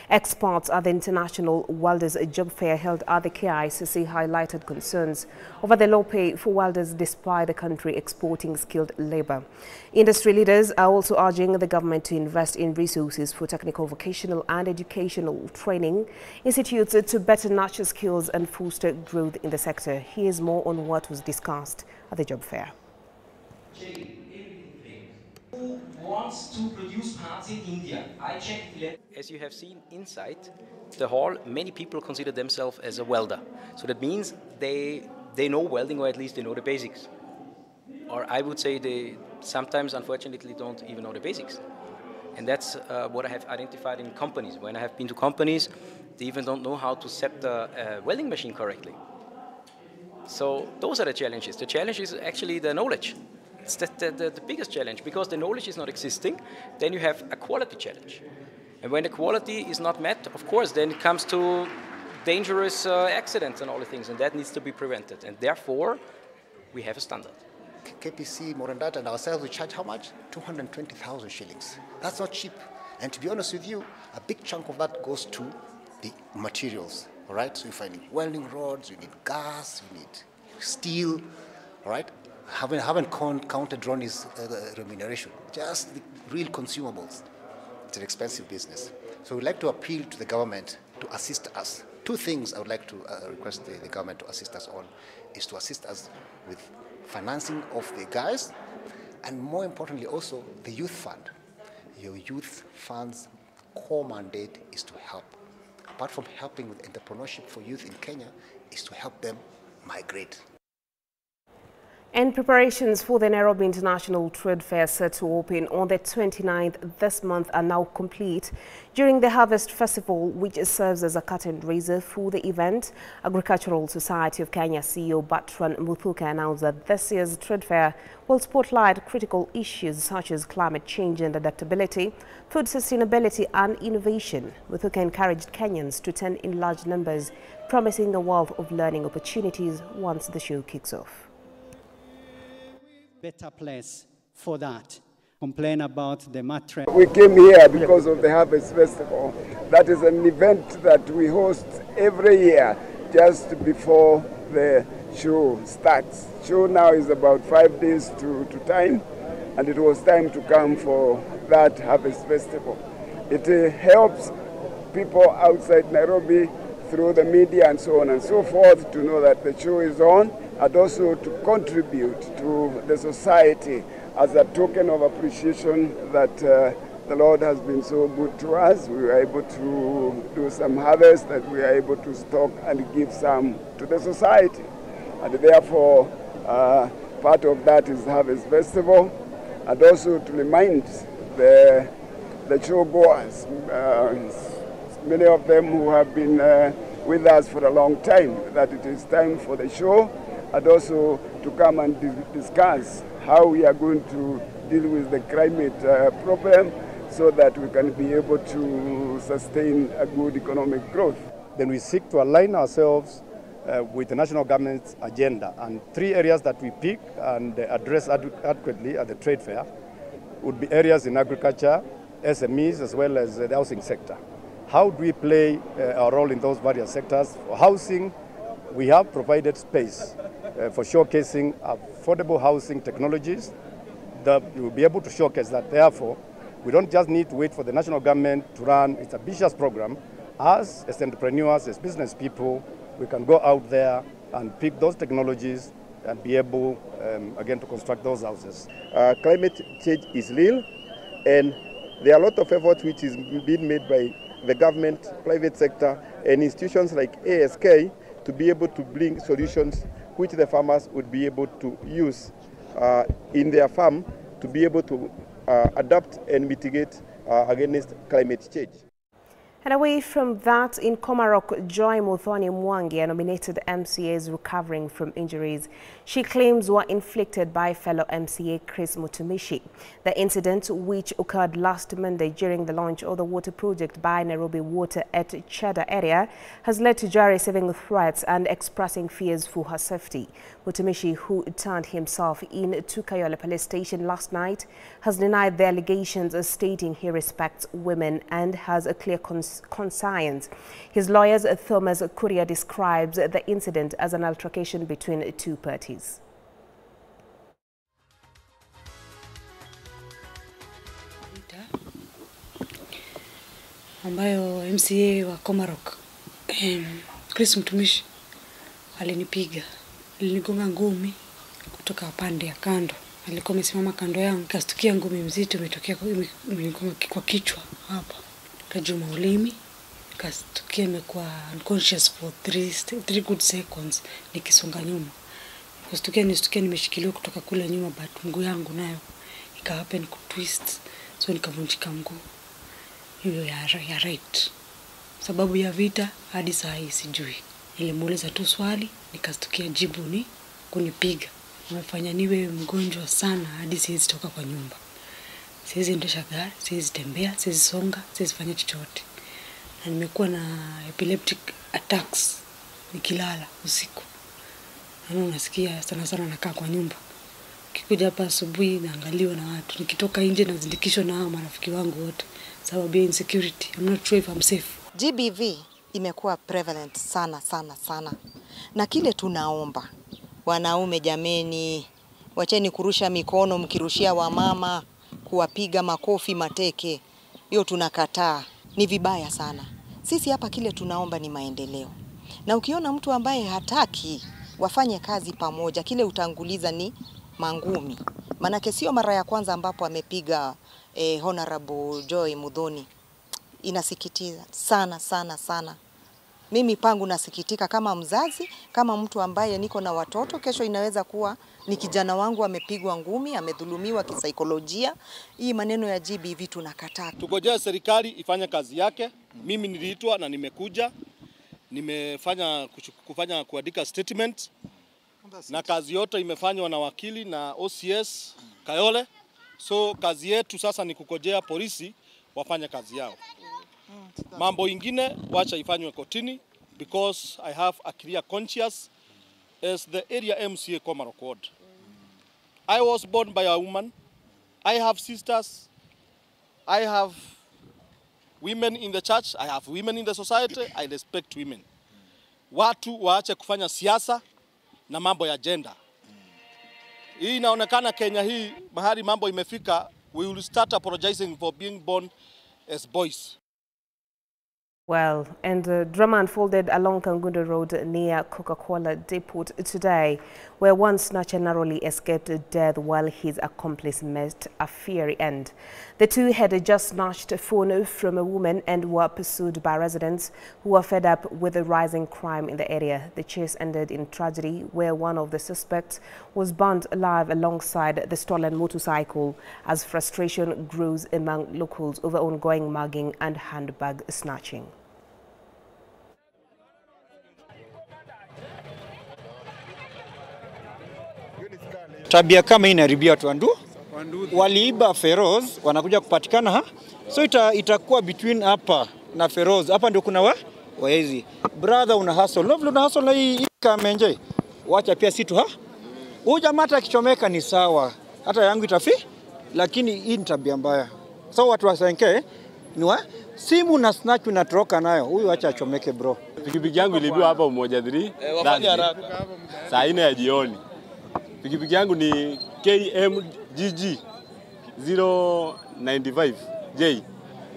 Experts at the International Welders Job Fair held at the KICC highlighted concerns over the low pay for welders despite the country exporting skilled labor. Industry leaders are also urging the government to invest in resources for technical, vocational and educational training institutes to better nurture skills and foster growth in the sector. Here's more on what was discussed at the job fair. Who wants to produce parts in India? I checked. As you have seen inside the hall, many people consider themselves as a welder. So that means they know welding, or at least they know the basics. Or I would say they sometimes, unfortunately, don't even know the basics. And that's what I have identified in companies. When I have been to companies, they even don't know how to set the welding machine correctly. So those are the challenges. The challenge is actually the knowledge. It's the biggest challenge, because the knowledge is not existing. Then you have a quality challenge. And when the quality is not met, of course, then it comes to dangerous accidents and all the things, and that needs to be prevented. And therefore, we have a standard. KPC, more than that, and ourselves, we charge how much? 220,000 shillings. That's not cheap. And to be honest with you, a big chunk of that goes to the materials, all right? So if I need welding rods, you need gas, you need steel, all right? Haven't counted Ronnie's remuneration, just the real consumables. It's an expensive business. So we'd like to appeal to the government to assist us. Two things I would like to request the government to assist us on is to assist us with financing of the guys, and more importantly also the youth fund. Your youth fund's core mandate is to help. Apart from helping with entrepreneurship for youth in Kenya, is to help them migrate. And preparations for the Nairobi International Trade Fair set to open on the 29th this month are now complete. During the Harvest Festival, which serves as a curtain raiser for the event, Agricultural Society of Kenya CEO Bertrand Muthuka announced that this year's trade fair will spotlight critical issues such as climate change and adaptability, food sustainability and innovation. Muthuka encouraged Kenyans to attend in large numbers, promising a wealth of learning opportunities once the show kicks off. Better place for that. Complain about the mattress. We came here because of the Harvest Festival. That is an event that we host every year just before the show starts. Show now is about 5 days to time, and it was time to come for that Harvest Festival. It helps people outside Nairobi through the media and so on and so forth to know that the show is on, and also to contribute to the society as a token of appreciation that the Lord has been so good to us. We were able to do some harvest, that we are able to stock and give some to the society. And therefore, part of that is Harvest Festival, and also to remind the show goers, many of them who have been with us for a long time, that it is time for the show, and also to come and discuss how we are going to deal with the climate problem so that we can be able to sustain a good economic growth. Then we seek to align ourselves with the national government's agenda, and 3 areas that we pick and address adequately at the trade fair would be areas in agriculture, SMEs, as well as the housing sector. How do we play our role in those various sectors? For housing, we have provided space for showcasing affordable housing technologies that we will be able to showcase that. Therefore, we don't just need to wait for the national government to run its ambitious program. As entrepreneurs, as business people, we can go out there and pick those technologies and be able, again, to construct those houses. Climate change is real, and there are a lot of efforts which is being made by the government, private sector, and institutions like ASK to be able to bring solutions which the farmers would be able to use in their farm to be able to adapt and mitigate against climate change. And away from that, in Komarok, Joy Muthoni Mwangi, a nominated MCA, is recovering from injuries she claims were inflicted by fellow MCA Chris Mutumishi. The incident, which occurred last Monday during the launch of the water project by Nairobi Water at Chada area, has led to Joy receiving threats and expressing fears for her safety. Mutumishi, who turned himself in to Kayole Police Station last night, has denied the allegations, stating he respects women and has a clear concern conscience. His lawyer, Thomas Kuria, describes the incident as an altercation between two parties. Ambayo MCA wa Komarok, Chris Mtumishi, alinipiga, alinigonga ngumi kutoka pande ya kando. Alikuwa amesimama kando yangu, kastukia ngumi mzito umetokea kwa kichwa hapa. Kajuma ulimi, kastukia nimekuwa unconscious for 3 good seconds nikisonga nyuma. Kastukia nimeshikiliwa kutoka kule nyuma, but mguu yangu nayo ikahappen kutwist, so nikavunjika mguu. Hiyo ya right. Sababu ya vita hadi saa hii sijui. Nilimuuliza tu swali, nikastukia jibu ni kunipiga. Umefanya niwe mgonjwa sana hadi siwezi toka kwa nyumba. Siwezi endesha gari, siwezi tembea, siwezi songa, siwezi fanya chochote. Na nimekuwa na epileptic attacks nikilala usiku. Na unasikia sana nakaa kwa nyumba. Nikikuja hapa asubuhi naangaliwa na watu. Nikitoka nje nazindikishwa na hao marafiki wangu wote. Sababu ya insecurity. I'm not sure if I'm safe. GBV imekuwa prevalent sana. Na kile tunaomba, wanaume jameni, wacheni kurusha mikono mkirushia wamama, kuwapiga makofi mateke. Hiyo tunakataa. Ni vibaya sana. Sisi hapa kile tunaomba ni maendeleo. Na ukiona mtu ambaye hataki wafanye kazi pamoja, kile utanguliza ni mangumi. Manake sio mara ya kwanza ambapo amepiga Honorable Joy Muthoni. Inasikitiza sana. Mimi pangu nasikitika kama mzazi, kama mtu ambaye niko na watoto. Kesho inaweza kuwa ni kijana wangu amepigwa ngumi, amedhulumiwa kisaikolojia. Hii maneno ya GBV tunakataa. Tugojea serikali ifanye kazi yake. Mimi niliitwa na nimekuja. Kufanya kuandika statement. Na kazi yote imefanywa na wakili na OCS Kayole. So kazi yetu sasa ni kukojea polisi wafanye kazi yao. Mambo ingine wacha ifanywe kotini, because I have a clear conscience as the area MCA Komarok Ward. I was born by a woman. I have sisters. I have women in the church. I have women in the society. I respect women. Watu waache kufanya siasa na mambo ya gender. Hii inaonekana Kenya hii mahali mambo imefika, we will start apologizing for being born as boys. Well, and drama unfolded along Kangundo Road near Coca-Cola Depot today, where one snatcher narrowly escaped death while his accomplice met a fiery end. The two had just snatched a phone from a woman and were pursued by residents who were fed up with the rising crime in the area. The chase ended in tragedy, where one of the suspects was burned alive alongside the stolen motorcycle as frustration grows among locals over ongoing mugging and handbag snatching. Tabia kama hii inaribia watu waliiba Feroz, wanakuja kupatikana so itakuwa between hapa na Feroz. Hapa ndio kuna waezi. Brother una hustle. Lovely una hustle na hii kamenje. Wacha pia situ Huyu jamaa hata kichomeka ni sawa. Hata yangu lakini hii ni tabia mbaya. So watu wasenke ni simu na snatch unatoroka nayo. Huyu acha achomeke bro. Pikipiki yangu ilibiwa hapa Umoja 3. Wafanya haraka. Saa 4 ya jioni. Pikipiki yangu ni KMGG 095J.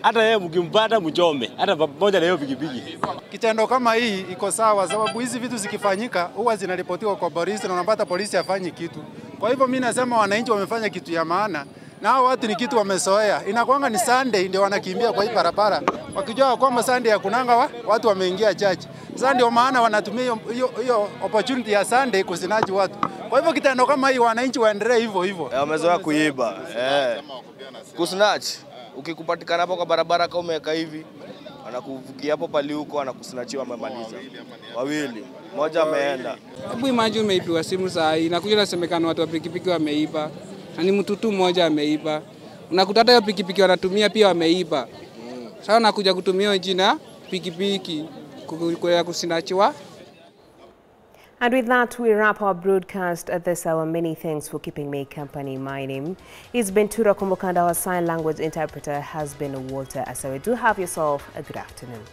Hata yeye mkimpata mchome, hata pamoja na hiyo pikipiki. Kitendo kama hii iko sawa, sababu hizi vitu zikifanyika huwa zinaripotiwa kwa polisi na unapata polisi afanye kitu. Kwa hivyo mimi nasema wananchi wamefanya kitu ya maana. Na hao watu ni kitu wamezoea. Inakuanga ni Sunday ndio wanakimbia kwa hii barabara. Wakijua kwamba Sunday hakunanga watu wameingia church. Sasa ndio maana wanatumia hiyo opportunity ya Sunday kusinaji watu. Kwa hivyo kitendo kama hii wananchi waendelee hivyo. Wamezoea kuiba. Kusnatch. Ukikupatikana hapo kwa barabara kama umeweka hivi, anakuvukia hapo pali huko anakusnachiwa amemaliza. Wawili, mmoja ameenda. Hebu imagine umeibiwa simu saa hii, inakuja nasemekana watu wa pikipiki wameiba. Na ni mtu tu mmoja ameiba. Unakuta hata hiyo pikipiki wanatumia pia wameiba. Sasa nakuja kutumia jina pikipiki kwa kusinachiwa. And with that, we wrap our broadcast at this hour. Many thanks for keeping me company. My name is Bentura Kumbukanda. Our sign language interpreter has been Walter Asawe. Do have yourself a good afternoon.